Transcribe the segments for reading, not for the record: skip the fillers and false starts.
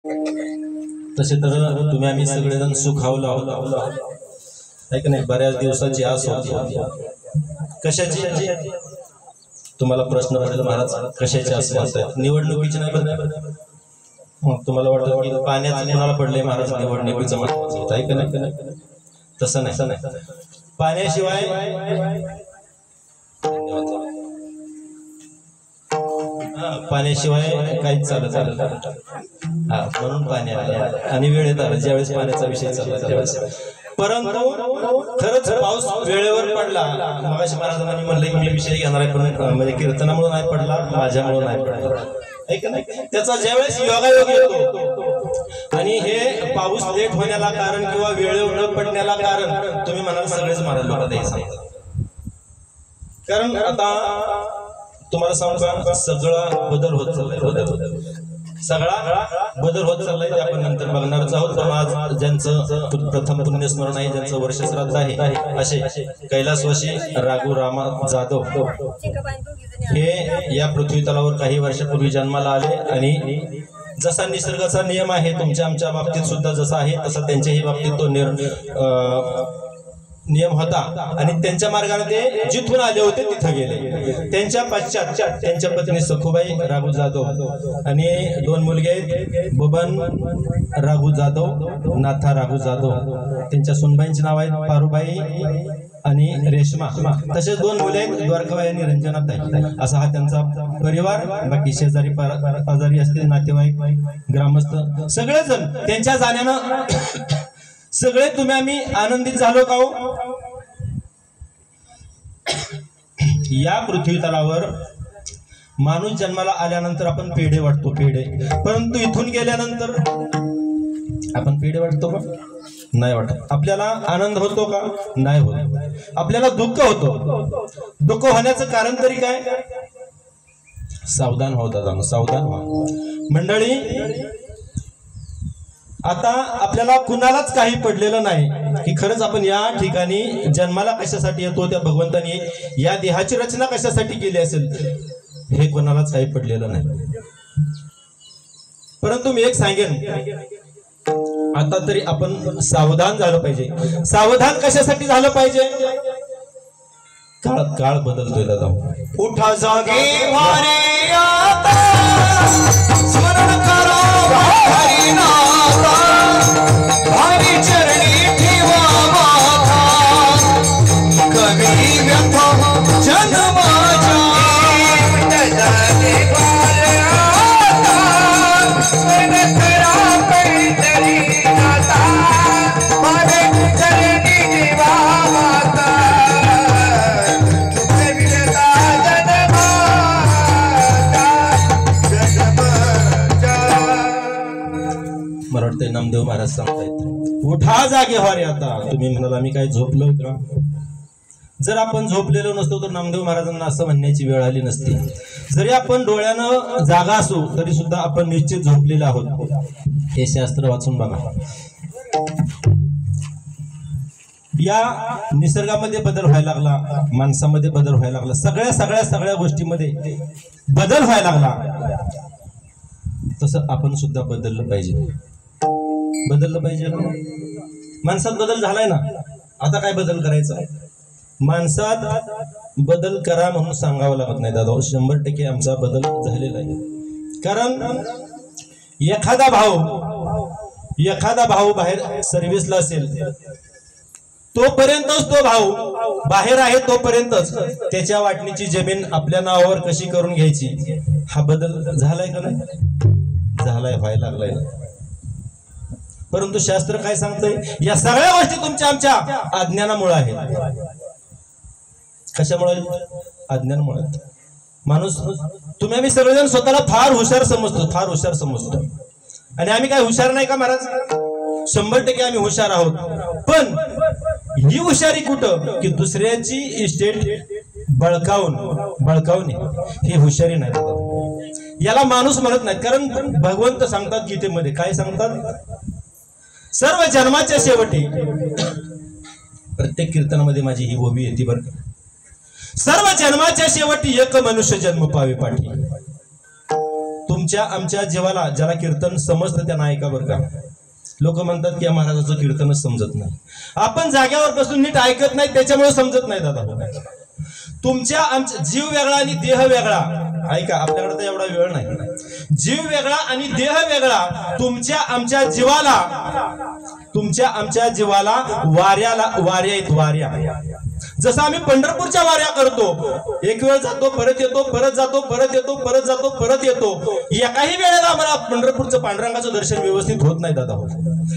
तसे तर तुम्ही आम्ही सगळेजण सुखावलं आहोत, आहे का नाही? बऱ्याच दिवसाची आस होती. कशाची? तुम्हाला प्रश्न पडला महाराज कशाची आस म्हणतायत? निवडणुकीची नाही बरं. तुम्हाला वाटतं की पाण्याचं कोणाला पडलंय महाराज निवडणुकीचं महत्वाचं होतं, आहे का नाही? तसं नाही. पाण्याशिवाय काहीच चालत म्हणून पाणी आलं आणि वेळेत आलं ज्यावेळेस पाण्याचा विषय चालला त्यावेळेस. परंतु खरंच पाऊस वेळेवर पडला. मगाशी महाराजांनी म्हणलं की विषय घेणार आहे, पण म्हणजे कीर्तनामुळे नाही पडला, माझ्यामुळे नाही पडला, ऐक नाही. त्याचा ज्यावेळेस योगायोग येतो आणि हे पाऊस लेट होण्याला कारण किंवा वेळेवर न पडण्याला कारण तुम्ही म्हणाल सगळेच महाराज लोक द्यायचं. कारण आता तुम्हाला सांगू सगळा बदल होत चाललाय, सगळा बदल होत चाललाय. ते आपण नंतर बघणारच आहोत. पण आज ज्यांचं प्रथम पुण्यस्मरण आहे, ज्यांचं वर्षश्राद्ध आहे, असे कैलासवासी राघू रामा जाधव हे या पृथ्वी तलावर काही वर्षापूर्वी जन्माला आले. आणि जसा निसर्गाचा नियम आहे तुमच्या आमच्या बाबतीत सुद्धा जसा आहे तसा त्यांच्याही बाबतीत तो नियम होता. आणि त्यांच्या मार्गाने ते जिथून आले होते तिथं गेले. त्यांच्या पश्चात त्यांच्या पत्नी सखुबाई राघू जाधव आणि 2 मुलगे आहेत, बबन राघू जाधव, नाथा राघू जाधव. त्यांच्या सुनबाईंचे नाव आहेत पारुबाई आणि रेशमा. तसेच 2 मुले आहेत, द्वारकाबाई आणि रंजनाताई. असा हा त्यांचा परिवार. बाकी शेजारी पाजारी असतील, नातेवाईक, ग्रामस्थ सगळेजण त्यांच्या जाण्यानं सगळे तुम्ही आम्ही आनंदित झालो का हो? या पृथ्वी तलावर माणूस जन्माला आल्यानंतर आपण पेढे वाटतो, पेढे. परंतु इथून गेल्यानंतर आपण पेढे वाटतो का? नाही वाटत. आपल्याला आनंद होतो का? नाही होत. आपल्याला दुःख होतो. दुःख होण्याचं कारण तरी काय? सावधान होता, सावधान व्हा मंडळी. आता आपल्याला कुणालाच काही पडलेलं नाही की खरंच आपण या ठिकाणी जन्माला कशासाठी येतो, त्या भगवंतानी या देहाची रचना कशासाठी केली असेल हे कोणालाच काही पडलेलं नाही. परंतु मी एक सांगेन, आता तरी आपण सावधान झालं पाहिजे. सावधान कशासाठी झालं पाहिजे? काळ बदलतोय दादा. उठा जागे वारे आता, स्मरण करा हरी नाथा, हरी चरणी ठेवा माथा, कवी व्यथा जन्माच्या. जागे वारे आता, स्मरण करा पैतरी नाथा, हरी चरणी ठेवा माथा. मला वाटतं नामदेव महाराज सांगतायत उठा जागे व्हा आता. तुम्ही म्हणाल आम्ही काय झोपलोय का? जर आपण झोपलेलो नसतो तर नामदेव महाराजांना असं म्हणण्याची वेळ आली नसती. जरी आपण डोळ्यानं जागा असू तरी सुद्धा आपण निश्चित झोपलेलो आहोत. हे शास्त्र वाचून बघा. या निसर्गामध्ये बदल व्हायला लागला, माणसामध्ये बदल व्हायला लागला, सगळ्या गोष्टीमध्ये बदल व्हायला लागला. तसं आपण सुद्धा बदललं पाहिजे. माणसात बदल झालाय ना. आता काय बदल करायचा? माणसात बदल करा म्हणून सांगावं लागत नाही दादा. 100% आमचा बदल झालेला आहे. कारण एखादा भाऊ बाहेर सर्व्हिसला असेल तोपर्यंतच तो भाऊ बाहेर आहे, तोपर्यंतच त्याच्या वाटणीची जमीन आपल्या नावावर कशी करून घ्यायची हा बदल झालाय का नाही? झालाय, व्हायला लागलाय. परंतु शास्त्र काय सांगतंय? या सगळ्या गोष्टी तुमच्या आमच्या अज्ञानामुळे आहेत. कशामुळे? अज्ञानामुळे. माणूस तुम्ही आम्ही सगळेजण स्वतःला फार हुशार समजतो. आणि आम्ही काय हुशार नाही का महाराज? 100% आम्ही हुशार आहोत. पण ही हुशारी कुठं? की दुसऱ्याची इस्टेट बळकावणे ही हुशारी नाही. याला माणूस म्हणत नाही. कारण भगवंत सांगतात गीतेमध्ये, काय सांगतात? सर्व जन्माच्या शेवटी, प्रत्येक कीर्तनामध्ये माझी ही ओवी येते बरं का, सर्व जन्माच्या शेवटी एक मनुष्य जन्म पावे पाठी. तुमच्या आमच्या जीवाला ज्याला कीर्तन समजतं त्यांना ऐका बरं का. लोक म्हणतात की या महाराजाचं कीर्तनच समजत नाही. आपण जाग्यावर बसून नीट ऐकत नाही त्याच्यामुळे समजत नाही दादा. तुमच्या आमच्या जीव वेगळा आणि देह वेगळा. ऐका, आपल्याकडे तर एवढा वेळ नाही. जीव वेगळा आणि देह वेगळा. तुमच्या आमच्या जीवाला वाऱ्या आहेत, वाऱ्या. जसं आम्ही पंढरपूरच्या वाऱ्या करतो, एक वेळ जातो परत येतो, परत जातो परत येतो, परत जातो परत येतो. एकाही वेळेला आम्हाला पंढरपूरचं पांडुरंगाचं दर्शन व्यवस्थित होत नाही दादा.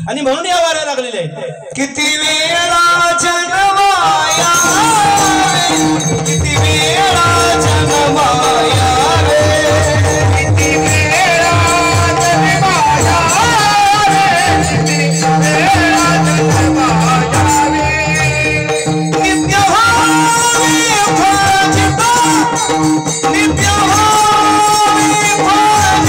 आणि म्हणून या वाऱ्या लागलेल्या आहेत. किती वेळा जन्माया, किती वेळा जन्माया रे, किती वेळा जन्माया रे, किती वेळा जन्माया रे. नित्य भावी भजिता, नित्य भावी भजिता,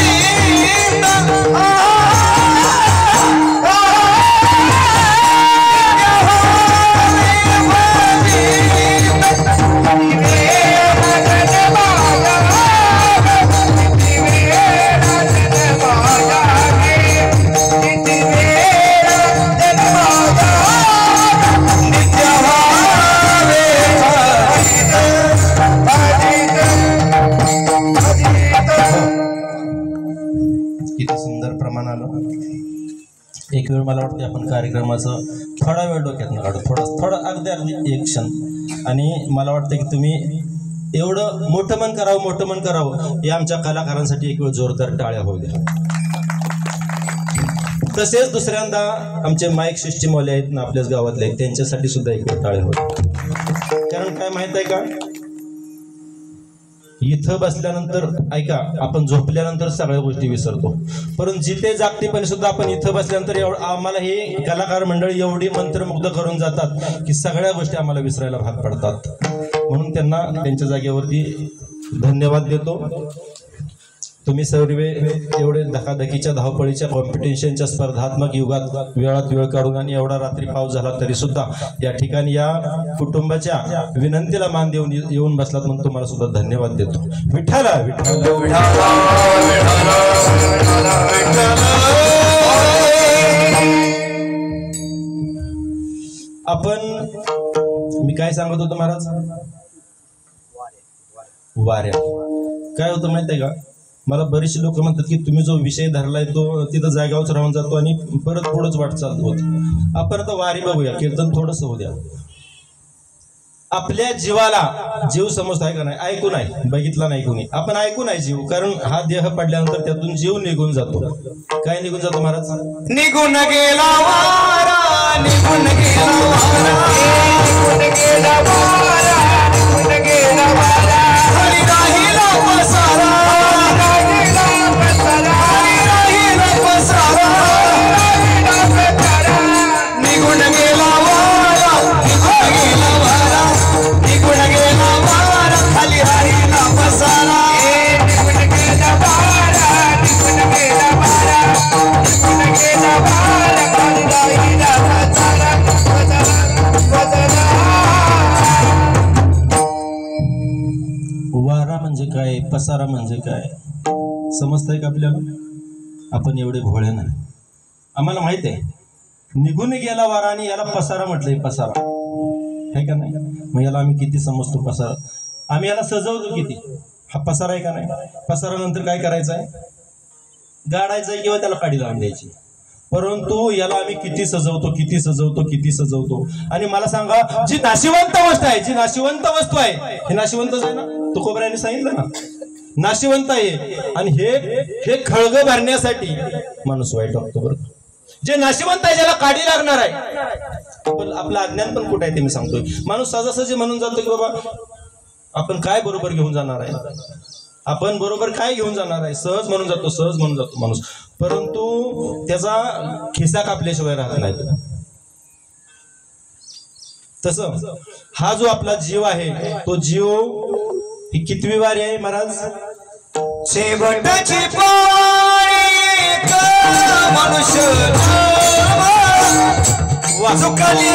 किती सुंदर प्रमाण आलं. एक वेळ मला वाटतं आपण कार्यक्रमाचं थोडा वेळ डोक्यातून काढू, थोडं अगदी एक क्षण. आणि मला वाटतं की तुम्ही एवढं मोठं मन करावं हे आमच्या कलाकारांसाठी एक वेळ जोरदार टाळ्या होऊ द्या. तसेच दुसऱ्यांदा आमचे माईक सिस्टीमवाले आहेत ना आपल्याच गावातले, त्यांच्यासाठी सुद्धा एक वेळ टाळ्या होऊ द्या. कारण काय माहित आहे का, इथं बसल्यानंतर ऐका, आपण झोपल्यानंतर सगळ्या गोष्टी विसरतो, परंतु जिथे जागतीपणे सुद्धा आपण इथं बसल्यानंतर आम्हाला हे कलाकार मंडळी एवढी मंत्रमुग्ध करून जातात की सगळ्या गोष्टी आम्हाला विसरायला भाग पडतात. म्हणून त्यांना त्यांच्या जागेवरती धन्यवाद देतो. तुम्ही सर्व एवढे धकाधकीच्या धावपळीच्या कॉम्पिटिशनच्या स्पर्धात्मक युगात वेळात वेळ काढून आणि एवढा रात्री पाऊस झाला तरी सुद्धा या ठिकाणी या कुटुंबाच्या विनंतीला मान देऊन येऊन बसलात म्हणून तुम्हाला सुद्धा धन्यवाद देतो. विठ्ठल विठ्ठल. आपण मी काय सांगत होतो महाराज, वाऱ्या काय होतं माहिती आहे का, मला बरेचसे लोक म्हणतात की तुम्ही जो विषय धरलाय तो तिथं जागावच राहून जातो आणि परत पुढंच वाटचाल होत. आपण आता वारी बघूया, कीर्तन थोडस होऊ द्या. आपल्या जीवाला जीव समजतो आहे का नाही, ऐकून आहे, बघितला नाही कोणी, आपण ऐकून आहे जीव. कारण हा देह पडल्यानंतर त्यातून जीव निघून जातो. काय निघून जातो महाराज? निघून गेला वारा, निघून गेला वारा, निघून गेला वारा, निघून गेला वारा. हरी राहिला पसारा, राहिला पसारा, राहिला पसारा, राहिला पसारा. निघून गेला वारा, निघून गेला वारा, निघून गेला वारा, खाली राहिला पसारा. निघून गेला वारा, निघून गेला वारा, निघून गेला वारा, खाली राहिला पसारा, पसारा. वारा म्हणजे काय, पसारा म्हणजे काय समजतंय का आपल्याला? आपण एवढे भोळे नाही. आम्हाला माहित आहे निघून गेला वारा आणि याला पसारा म्हटलंय, पसारा आहे का नाही. मग याला आम्ही किती समजतो पसारा, आम्ही याला सजवतो किती. हा पसारा आहे का नाही. पसारा नंतर काय करायचं आहे, गाडायचं आहे किंवा त्याला काडी लावून द्यायची. परंतु याला आम्ही किती सजवतो, किती सजवतो, किती सजवतो. आणि मला सांगा, जी नाशिवंत वस्तू आहे, जी नाशिवंत वस्तू आहे, हे नाशिवंतच आहे ना, तुकोबऱ्याने सांगितलं ना, नाशिवंत आहे. आणि हे खळग भरण्यासाठी माणूस वाईट वागतो बरं. जे नाशिवंत आहे, ज्याला काडी लागणार आहे, पण आपलं अज्ञान पण कुठे आहे ते मी सांगतोय. माणूस सहजासहजी म्हणून जातो की बाबा आपण काय बरोबर घेऊन जाणार आहे, आपण बरोबर काय घेऊन जाणार आहे, सहज म्हणून जातो, सहज म्हणून जातो माणूस. परंतु त्याचा खिसा कापल्याशिवाय राहत नाही. तसं हा जो आपला जीव आहे, तो जीव ही कितवी वारी आहे महाराज? शेवटची पाळी मनुष्य चुकली